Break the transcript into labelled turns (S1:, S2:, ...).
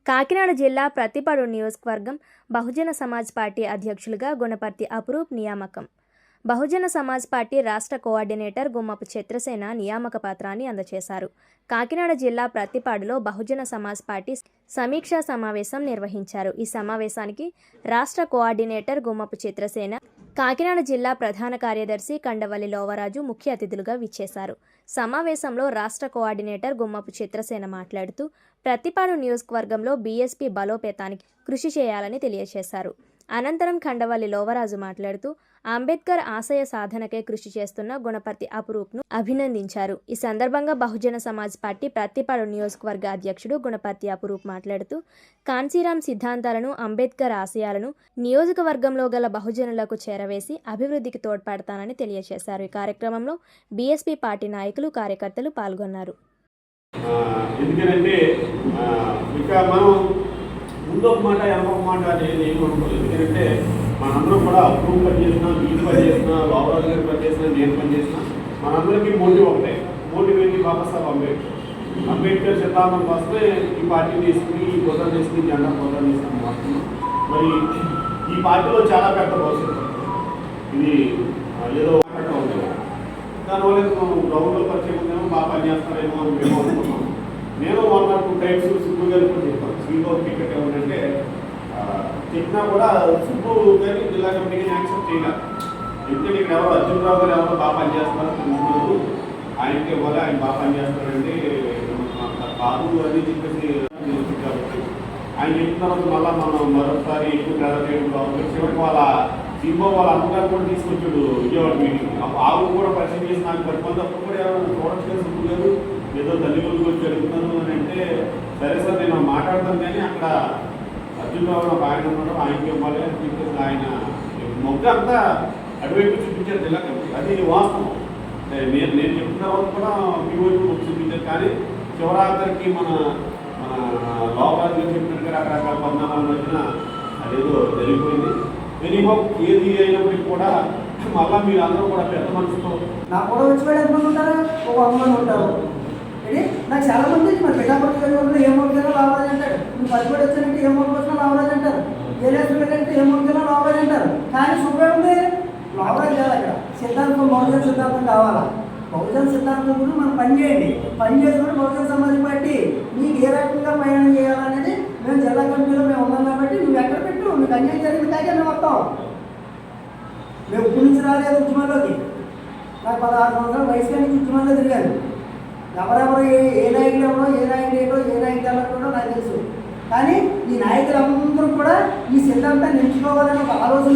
S1: కాకినాడ జిల్లా ప్రతిపాడు నియోజకవర్గం బహుజన సమాజ్ పార్టీ అధ్యక్షులుగా గుణపర్తి అపురూప్ నియామకం. బహుజన సమాజ్ పార్టీ రాష్ట్ర కోఆర్డినేటర్ గుమ్మపు చిత్రసేన నియామక పత్రాన్ని అందజేశారు. కాకినాడ జిల్లా ప్రతిపాడులో బహుజన సమాజ్ పార్టీ సమీక్షా సమావేశం నిర్వహించారు. ఈ సమావేశానికి రాష్ట్ర కోఆర్డినేటర్ గుమ్మపు చిత్రసేన, కాకినాడ జిల్లా ప్రధాన కార్యదర్శి కండవల్లి లోవరాజు ముఖ్య అతిథులుగా విచ్చేశారు. సమావేశంలో రాష్ట్ర కోఆర్డినేటర్ గుమ్మపు చిత్రసేన మాట్లాడుతూ ప్రతిపాడు నియోజకవర్గంలో బీఎస్పీ బలోపేతానికి కృషి చేయాలని తెలియజేశారు. అనంతరం కండవల్లి లోవరాజు మాట్లాడుతూ అంబేద్కర్ ఆశయ సాధనకే కృషి చేస్తున్న గుణపర్తి అపురూప్ను అభినందించారు. ఈ సందర్భంగా బహుజన సమాజ్ పార్టీ ప్రతిపాడు నియోజకవర్గ అధ్యక్షుడు గుణపర్తి అపురూప్ మాట్లాడుతూ కాన్సీరాం సిద్ధాంతాలను, అంబేద్కర్ ఆశయాలను నియోజకవర్గంలో గల బహుజనులకు చేరవేసి అభివృద్ధికి తోడ్పడతానని తెలియజేశారు. ఈ కార్యక్రమంలో బీఎస్పీ పార్టీ నాయకులు, కార్యకర్తలు పాల్గొన్నారు.
S2: ఎందుకంటే ఇక మనం ముందొక మాట వెనకొక మాట అనేది ఏమనుకోలేదు. ఎందుకంటే మనందరం కూడా అప్రూవ్ పని చేసినా, మీరు పని చేసినా, లోవరాజు గారు పని చేసినా, నేను పని చేసినా మనందరికీ మోటివ్ ఒకటే. మోటివ్ ఏంటి? బాబాసాహెబ్ అంబేద్కర్ సిద్ధాంతం కోసమే ఈ పార్టీ తీసుకుని, ఈ ప్రోగ్రాం తీసుకుని, జెండా ప్రోగ్రాం తీసుకుని వస్తున్నాం. మరి ఈ పార్టీలో చాలా పెద్ద భవిష్యత్తు. ఇది ఏదో మాట్లాడటం ఉంటుంది. దానివల్ల గ్రౌండ్లో పరిచయం ఉందేమో బాగా పనిచేస్తారేమో అని మేము అనుకున్నాం. నేను 1 or 2 times సుబ్బు గారు కూడా చెప్పాను. సీఓ టికెట్ ఏమంటే చెప్పినా కూడా సుబ్బు గారి జిల్లా కమిటీకి యాక్సెప్ట్ చేయాలి. ఎందుకంటే ఇక్కడ ఎవరో అర్జునరావు గారు ఎవరో బాగా పనిచేస్తారో తెలుసుకోదు. ఆయనకి ఇవ్వాలి, ఆయన బాగా పనిచేస్తారంటే కాదు అని చెప్పేసి కాబట్టి ఆయన చెప్పిన తర్వాత మళ్ళీ మనం మరొకసారి ఎక్కువ చేయడం కాబట్టి చివరికి వాళ్ళ సీఓ వాళ్ళ అమ్మగారు కూడా తీసుకొచ్చాడు విజయవాడ మీటింగ్. ఆవు కూడా పరిచయం చేసి నాకు 10 మంది అప్పుడు కూడా ఎవరైనా చూడొచ్చు సుబ్బు గారు ఏదో తల్లిదండ్రులు వచ్చి అడుగుతాను అని అంటే, సరే సార్ నేను మాట్లాడతాను కానీ అక్కడ అర్జునరావు ఒక ఆయన ఉన్నాడు, ఆయనకి ఇవ్వాలి అని చెప్పేసి ఆయన మొగ్గ అంతా అటువైపు చూపించారు జిల్లా కమిటీ. అది వాస్తవం. నేను చెప్పిన తర్వాత కూడా మీ వైపు చూపించారు. కానీ చివరాఖరికి మన లోపరాజు గారు చెప్పినట్టుగా రకరకాల పరిణామాల మధ్యన అదేదో జరిగిపోయింది. ఎనీహో ఏది అయినప్పటికీ కూడా మళ్ళీ మీరు అందరూ కూడా పెద్ద మనసుతో
S3: నా కూడా వచ్చి ఎంతమంది ఉంటారు? ఒక 100 మంది ఉంటారు. నాకు చాలా మంది మరి పిఠాపురం ఏ మూలకైనా లావరాజు అంటారు. నువ్వు 10 వచ్చానంటే ఏ మూలకి వచ్చినా లావరాజు అంటారు. ఏలేసు వెళ్ళంటే ఏ మూలకైనా లావరాజు అంటారు. కానీ శుభ్రం ఉంది లావరాజు కాదు. అక్కడ సిద్ధాంతం, బహుజన సిద్ధాంతం కావాలా. బహుజన సిద్ధాంతం గురించి మనం పని చేయండి. పని చేసుకుని బహుజన సమాజ్ పార్టీ నీకు ఏ రకంగా ప్రయాణం చేయాలనేది మేము జిల్లా కమిటీలో మేము ఉన్నాం కాబట్టి నువ్వు ఎక్కడ పెట్టు, నీకు అన్యాయం జరిగింది కాక మేము వస్తాం. మేము ఇప్పుడు నుంచి రాలేదు ఉద్యమంలోకి. నాకు 16 సంవత్సరాల వయసులో నుంచి ఉద్యమంలో తిరిగాను. ఎవరెవరు ఏ నాయకులు ఎవరో, ఏ నాయకుడు ఏంటో, ఏ నాయకుడు ఎవరో నాకు తెలుసు. కానీ ఈ నాయకులందరూ కూడా ఈ సిద్ధాంతాన్ని ఎంచుకోవాలని ఒక ఆలోచన